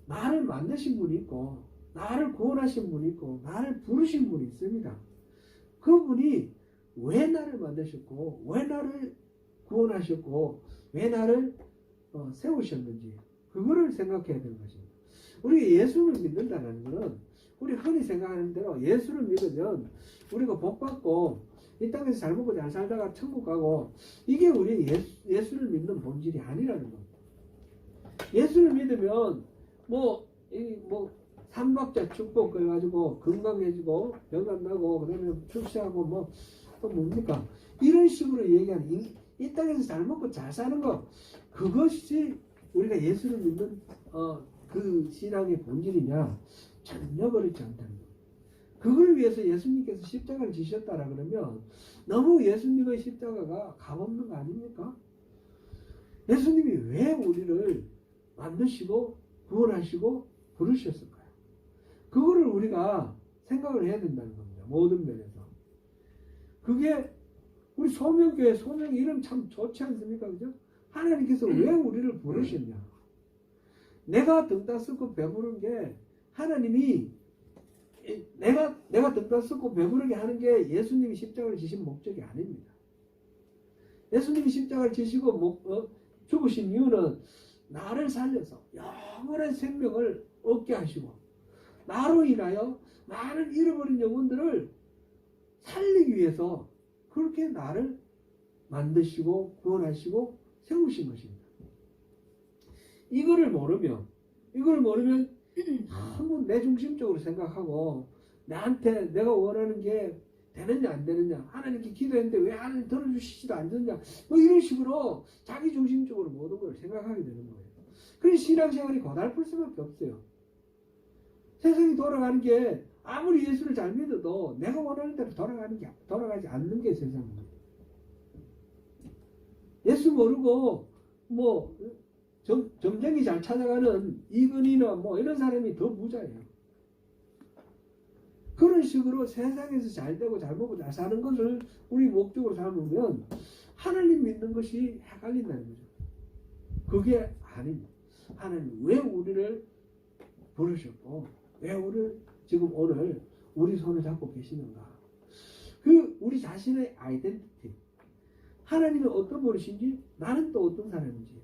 나를 만드신 분이 있고 나를 구원하신 분이 있고 나를 부르신 분이 있습니다. 그분이 왜 나를 만드셨고 왜 나를 구원하셨고 왜 나를 세우셨는지 그거를 생각해야 되는 것입니다. 우리가 예수를 믿는다는 것은 우리 흔히 생각하는 대로 예수를 믿으면 우리가 복 받고 이 땅에서 잘 먹고 잘 살다가 천국 가고 이게 우리 예수를 믿는 본질이 아니라는 겁니다. 예수를 믿으면 뭐 삼박자 축복 그래가지고 건강해지고 병 안 나고 그다음에 출세하고 뭐 또 뭡니까 이런 식으로 얘기하는 이 땅에서 잘 먹고 잘 사는 거 그것이 우리가 예수를 믿는 그 신앙의 본질이냐 전혀 그렇지 않다는 거예요. 그걸 위해서 예수님께서 십자가를 지셨다라 그러면 너무 예수님의 십자가가 값없는 거 아닙니까? 예수님이 왜 우리를 만드시고 구원하시고 부르셨을까요? 그거를 우리가 생각을 해야 된다는 겁니다. 모든 면에서. 그게 우리 소명교회 소명 이름 참 좋지 않습니까? 그죠? 하나님께서 왜 우리를 부르셨냐? 내가 등 따쓰고 배부른 게 하나님이 내가 등 따쓰고 배부르게 하는 게 예수님이 십자가를 지신 목적이 아닙니다. 예수님이 십자가를 지시고 죽으신 이유는 나를 살려서 영원한 생명을 얻게 하시고 나로 인하여 많은 잃어버린 영혼들을 살리기 위해서 그렇게 나를 만드시고 구원하시고 세우신 것입니다. 이거를 모르면 너무 내중심적으로 생각하고 나한테 내가 원하는 게 되느냐 안 되느냐 하나님께 기도했는데 왜 하나님 들어주시지도 않느냐 뭐 이런 식으로 자기 중심적으로 모든 걸 생각하게 되는 거예요. 그래서 신앙생활이 고달플 수밖에 없어요. 세상이 돌아가는 게 아무리 예수를 잘 믿어도 내가 원하는 대로 돌아가지 않는 게 세상입니다. 예수 모르고 뭐 점쟁이 잘 찾아가는 이근이나 뭐 이런 사람이 더 부자예요. 그런 식으로 세상에서 잘 되고 잘 먹고 잘 사는 것을 우리 목적으로 삼으면 하나님 믿는 것이 헷갈린다는 거죠. 그게 아닙니다. 하나님 왜 우리를 부르셨고 왜 우리를 지금 오늘 우리 손을 잡고 계시는가. 그 우리 자신의 아이덴티티 하나님은 어떤 분이신지 나는 또 어떤 사람인지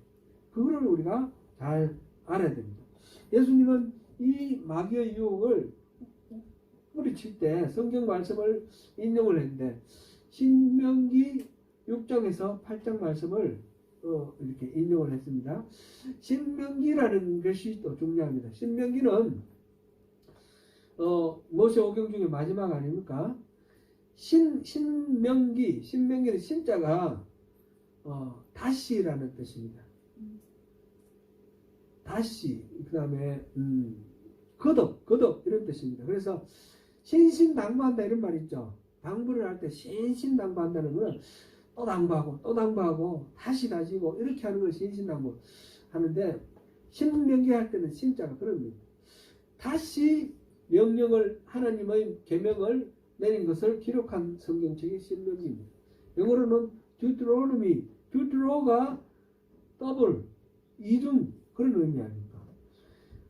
그거를 우리가 잘 알아야 됩니다. 예수님은 이 마귀의 유혹을 뿌리칠 때 성경 말씀을 인용을 했는데 신명기 6장에서 8장 말씀을 이렇게 인용을 했습니다. 신명기라는 것이 또 중요합니다. 신명기는 모세오경 중에 마지막 아닙니까? 신명기는 신자가 다시라는 뜻입니다. 다시 그 다음에 거듭 이런 뜻입니다. 그래서 신신당부한다 이런 말 있죠. 당부를 할 때 신신당부한다는 것은 또 당부하고 다시 다지고 이렇게 하는 걸 신신당부 하는데 신명기 할 때는 신자가 그럽니다. 다시 명령을 하나님의 계명을 내린 것을 기록한 성경책이 신명기입니다. 영어로는 듀트로가 더블 이중 그런 의미 아닙니까?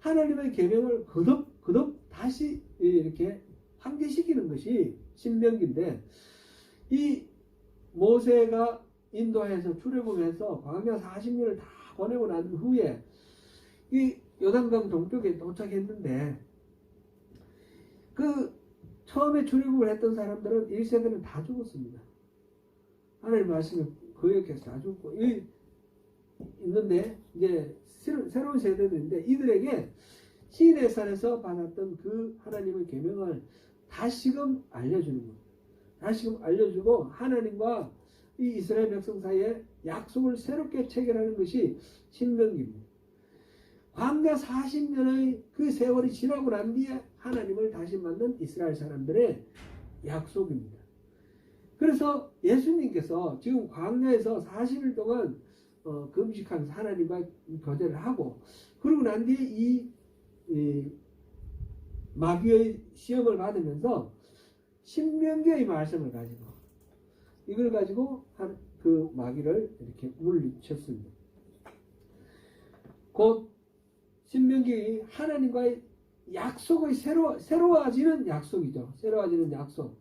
하나님의 계명을 거듭 다시 이렇게 환기시키는 것이 신명기인데 이 모세가 인도해서 출애굽해서 광야 40년을 다 보내고 난 후에 이 요단강 동쪽에 도착했는데 그 처음에 출애굽을 했던 사람들은 1세대는 다 죽었습니다. 하나님 말씀을 거역해서 다 죽고 있는데 이제 새로운 세대들인데 이들에게 시내산에서 받았던 그 하나님의 계명을 다시금 알려주는 겁니다. 다시금 알려주고 하나님과 이 이스라엘 백성 사이에 약속을 새롭게 체결하는 것이 신명기입니다. 광야 40년의 그 세월이 지나고 난 뒤에 하나님을 다시 만난 이스라엘 사람들의 약속입니다. 그래서 예수님께서 지금 광야에서 40일 동안 금식하면서 하나님과 교제를 하고 그러고 난 뒤에 이 마귀의 시험을 받으면서 신명기의 말씀을 가지고 이걸 가지고 그 마귀를 이렇게 물리쳤습니다. 곧 신명기 하나님과의 약속의 새로워지는 약속이죠. 새로워지는 약속.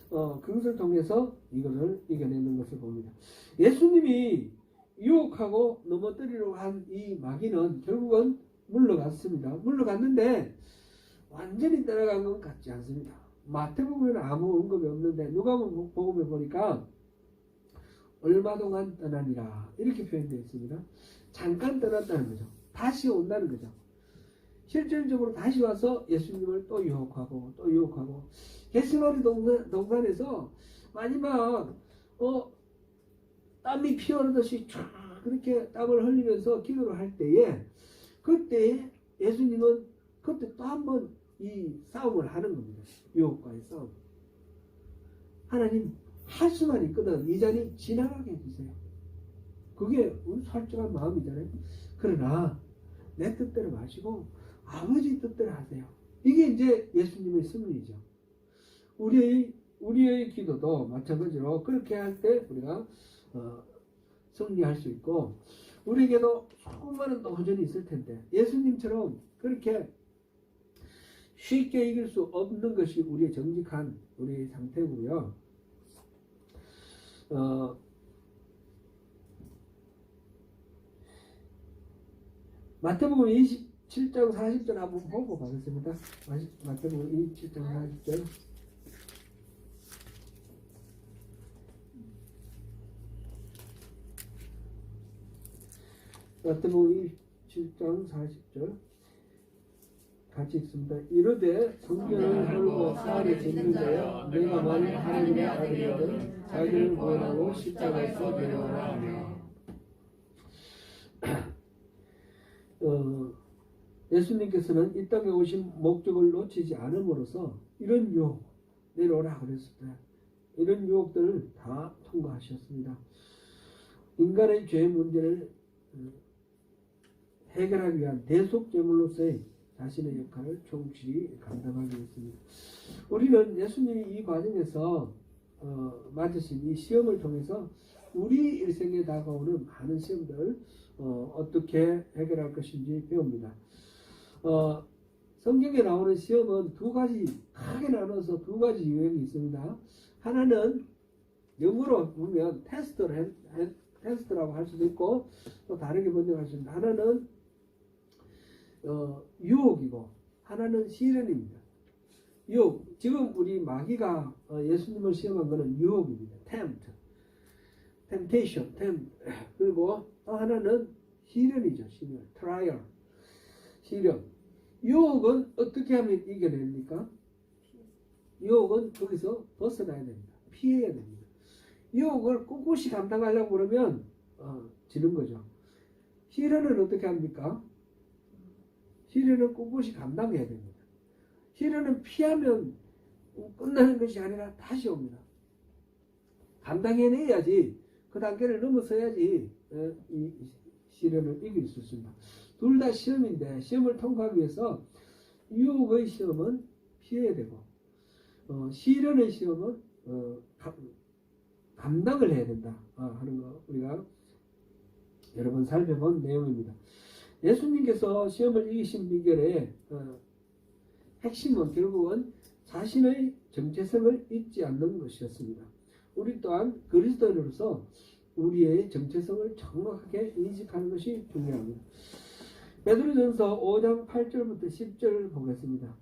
그것을 통해서 이것을 이겨내는 것을 봅니다. 예수님이 유혹하고 넘어뜨리려고 한 이 마귀는 결국은 물러갔습니다. 물러갔는데 완전히 떠나간 것 같지 않습니다. 마태복음에는 아무 언급이 없는데 누가복음에 보니까 얼마 동안 떠나니라 이렇게 표현되어 있습니다. 잠깐 떠났다는 거죠. 다시 온다는 거죠. 실질적으로 다시 와서 예수님을 또 유혹하고 또 유혹하고 겟세마네 동산에서 마지막 땀이 피어오르듯이 쫙 그렇게 땀을 흘리면서 기도를 할 때에 그때 예수님은 그때 또 한 번 이 싸움을 하는 겁니다. 유혹과의 싸움. 하나님 할 수만 있거든 이 잔이 지나가게 해주세요. 그게 우리 솔직한 마음이잖아요. 그러나 내 뜻대로 마시고 아버지 뜻대로 하세요. 이게 이제 예수님의 승리죠. 우리의 기도도 마찬가지로 그렇게 할 때 우리가 승리할 수 있고 우리에게도 수많은 도전이 있을 텐데 예수님처럼 그렇게 쉽게 이길 수 없는 것이 우리의 정직한 우리의 상태고요. 마태복음 27장 40절 한번 보고 가겠습니다. 마태복음 27장 40절. 마태복음 27장 40절 같이 읽습니다. 이르되 성경을 헐고 사흘에 짓는 자여 내가 만일 하나님의 아들이거든 자기를 구원하고 십자가에서 내려오라 하며 예수님께서는 이 땅에 오신 목적을 놓치지 않음으로써 이런 유혹 내려오라 그랬을 때 이런 유혹들을 다 통과하셨습니다. 인간의 죄 문제를 해결하기 위한 대속제물로서의 자신의 역할을 충실히 감당하게 했습니다. 우리는 예수님이 이 과정에서 맞으신 이 시험을 통해서 우리 일생에 다가오는 많은 시험들을 어떻게 해결할 것인지 배웁니다. 성경에 나오는 시험은 두 가지 크게 나눠서 두 가지 유형이 있습니다. 하나는 영어로 보면 테스트라고 할 수도 있고 또 다르게 번역할 수 있습니다. 하나는 유혹이고 하나는 시련입니다. 유혹, 지금 우리 마귀가 예수님을 시험한 것은 유혹입니다. temptation, 그리고 또 하나는 시련이죠. trial, 시련. 유혹은 어떻게 하면 이겨냅니까? 유혹은 거기서 벗어나야 됩니다. 피해야 됩니다. 유혹을 꿋꿋이 감당하려고 그러면 지는 거죠. 시련은 어떻게 합니까? 시련은 꿋꿋이 감당해야 됩니다. 시련은 피하면 끝나는 것이 아니라 다시 옵니다. 감당해내야지 그 단계를 넘어서야지 이 시련을 이길 수 있습니다. 둘 다 시험인데 시험을 통과하기 위해서 유혹의 시험은 피해야 되고 시련의 시험은 감당을 해야 된다 하는 거 우리가 여러 번 살펴본 내용입니다. 예수님께서 시험을 이기신 비결의 핵심은 결국은 자신의 정체성을 잊지 않는 것이었습니다. 우리 또한 그리스도인으로서 우리의 정체성을 정확하게 인식하는 것이 중요합니다. 베드로전서 5장 8절부터 10절 보겠습니다.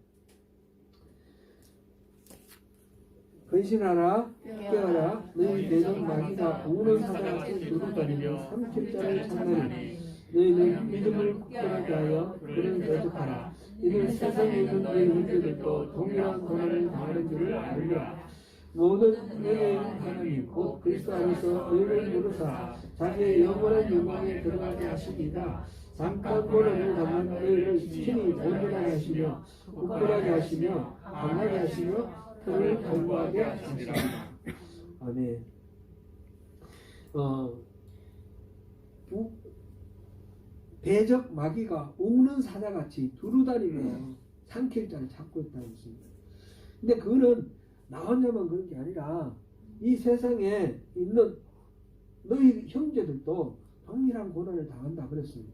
근신하라 깨어라 너희 대적 마귀가 우는 사자같이 누르다니며 삼킬 자를 찾나니 너희는 믿음을 굳건하게 하여 그를 대적하라. 이는 세상에 있는 너희 형제들도 동일한 고난을 당하는 줄을 알라. 모든 은혜의 하나님 곧 그리스도 안에서 너희를 부르사 자기의 영원한 영광에 들어가게 하십니다. 잠깐 고난을 당한 너희를 친히 온전하게 하시며 굳건하게 하시며 강하게 하시며 그를 견고하게 하십니다. 아멘. 대적 마귀가 우는 사자같이 두루다니며 삼킬 자를 찾고 있다는 것입니다. 근데 그거는 나 혼자만 그런 게 아니라 이 세상에 있는 너희 형제들도 동일한 고난을 당한다 그랬습니다.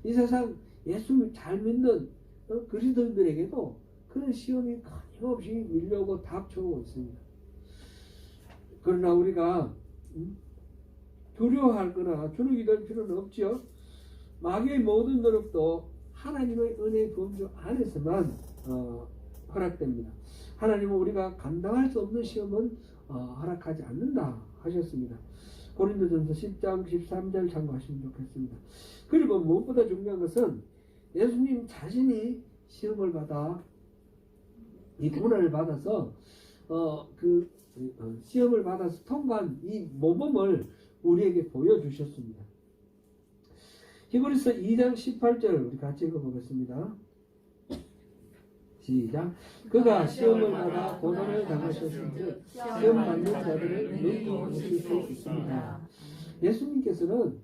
이 세상 예수 잘 믿는 그리스도인들에게도 그런 시험이 끊임없이 밀려오고 닥쳐오고 있습니다. 그러나 우리가 두려워할 거나 주눅이 될 필요는 없지요. 마귀의 모든 노력도 하나님의 은혜의 범주 안에서만 허락됩니다. 하나님은 우리가 감당할 수 없는 시험은 허락하지 않는다 하셨습니다. 고린도전서 10장 13절 참고하시면 좋겠습니다. 그리고 무엇보다 중요한 것은 예수님 자신이 시험을 받아 이 고난을 받아서 시험을 받아서 통과한 이 모범을 우리에게 보여주셨습니다. 히브리서 2장 18절 우리 같이 읽어보겠습니다. 시작. 그가 시험을 받아 고난을 당하셨은즉 시험 받는 자들을 능히 도우실 수 있습니다. 예수님께서는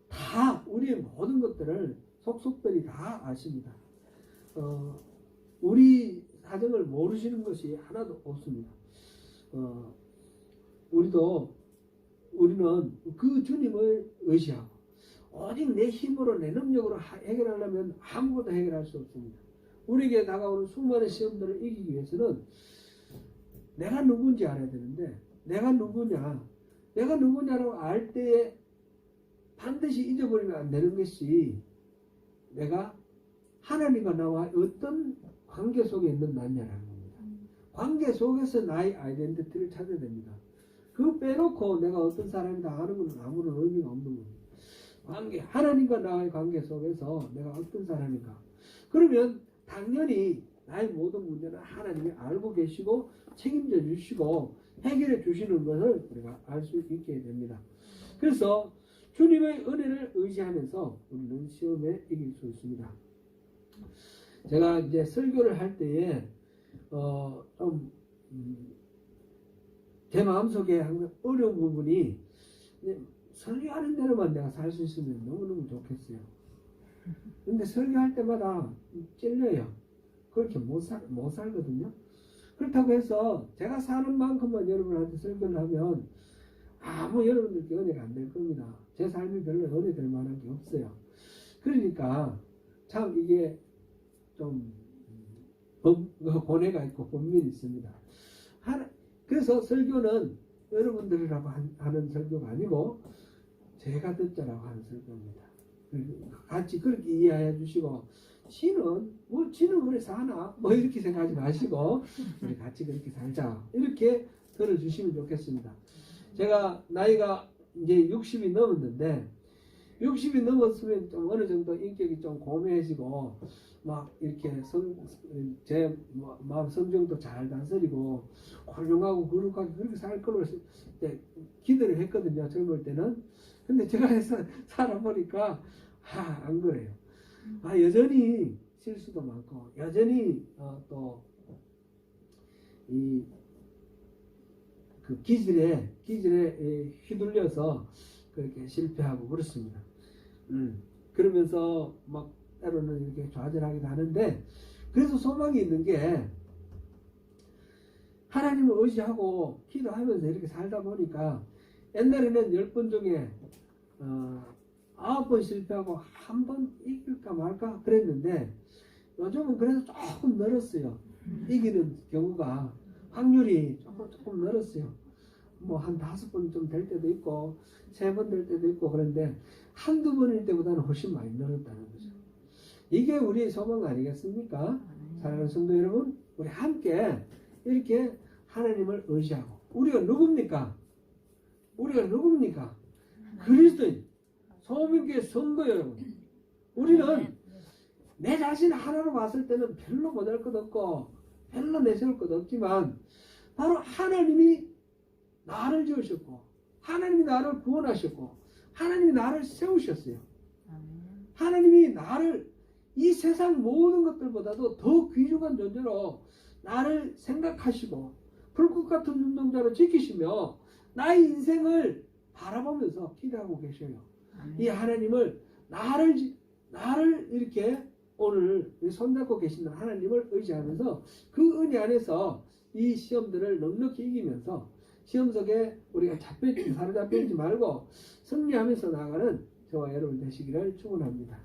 다 우리의 모든 것들을 속속들이 다 아십니다. 우리 사정을 모르시는 것이 하나도 없습니다. 우리는 그 주님을 의지하고 오직 내 힘으로 내 능력으로 해결하려면 아무것도 해결할 수 없습니다. 우리에게 다가오는 수많은 시험들을 이기기 위해서는 내가 누군지 알아야 되는데 내가 누구냐라고 알 때에 반드시 잊어버리면 안 되는 것이 내가 하나님과 나와 어떤 관계 속에 있는 나냐라는 겁니다. 관계 속에서 나의 아이덴티티를 찾아야 됩니다. 그거 빼놓고 내가 어떤 사람이다 하는 것은 아무런 의미가 없는 겁니다. 하나님과 나의 관계 속에서 내가 어떤 사람인가. 그러면 당연히 나의 모든 문제는 하나님이 알고 계시고 책임져 주시고 해결해 주시는 것을 우리가 알 수 있게 됩니다. 그래서 주님의 은혜를 의지하면서 우리는 시험에 이길 수 있습니다. 제가 이제 설교를 할 때에 제 마음속에 항상 어려운 부분이 설교하는 대로만 내가 살 수 있으면 너무너무 좋겠어요. 근데 설교할 때마다 찔려요. 그렇게 못 살거든요. 그렇다고 해서 제가 사는 만큼만 여러분한테 설교를 하면 아무 여러분들께 은혜가 안 될 겁니다. 제 삶이 별로 은혜 될 만한 게 없어요. 그러니까 참 이게 좀 고뇌가 있고 본민이 있습니다. 그래서 설교는 여러분들이라고 하는 설교가 아니고 제가 듣자라고 하는 설교입니다. 같이 그렇게 이해해 주시고 지는 그래 사나 뭐 이렇게 생각하지 마시고 우리 같이 그렇게 살자 이렇게 들어주시면 좋겠습니다. 제가 나이가 이제 60이 넘었는데 60이 넘었으면 좀 어느 정도 인격이 좀 고매해지고 막 이렇게 제 마음 성정도 잘 다스리고 훌륭하고 거룩하게 그렇게 살 걸로 기대를 했거든요. 젊을 때는. 근데 제가 살아보니까 안 그래요. 여전히 실수도 많고 여전히 또 이 그 기질에 휘둘려서 그렇게 실패하고 그렇습니다. 그러면서 막 때로는 이렇게 좌절하기도 하는데 그래서 소망이 있는 게 하나님을 의지하고 기도하면서 이렇게 살다 보니까 옛날에는 10번 중에 9번 실패하고 한 번 이길까 말까 그랬는데 요즘은 그래서 조금 늘었어요. 이기는 경우가 확률이 조금 늘었어요. 뭐 한 5번 좀 될 때도 있고 3번 될 때도 있고 그런데 한두 번일 때보다는 훨씬 많이 늘었다는 거죠. 이게 우리의 소망 아니겠습니까? 사랑하는 성도 여러분, 우리 함께 이렇게 하나님을 의지하고 우리가 누굽니까? 그리스도인 소민교회 성도 여러분, 우리는 내 자신 하나로 봤을 때는 별로 못할 것 없고 별로 내세울 것 없지만 바로 하나님이 나를 지으셨고 하나님이 나를 구원하셨고 하나님이 나를 세우셨어요. 하나님이 나를 이 세상 모든 것들보다도 더 귀중한 존재로 나를 생각하시고 불꽃 같은 눈동자로 지키시며 나의 인생을 바라보면서 기대하고 계셔요. 이 하나님을 나를 이렇게 오늘 손잡고 계시는 하나님을 의지하면서 그 은혜 안에서 이 시험들을 넉넉히 이기면서 시험 속에 우리가 사로잡히지 말고 승리하면서 나아가는 저와 여러분 되시기를 축원합니다.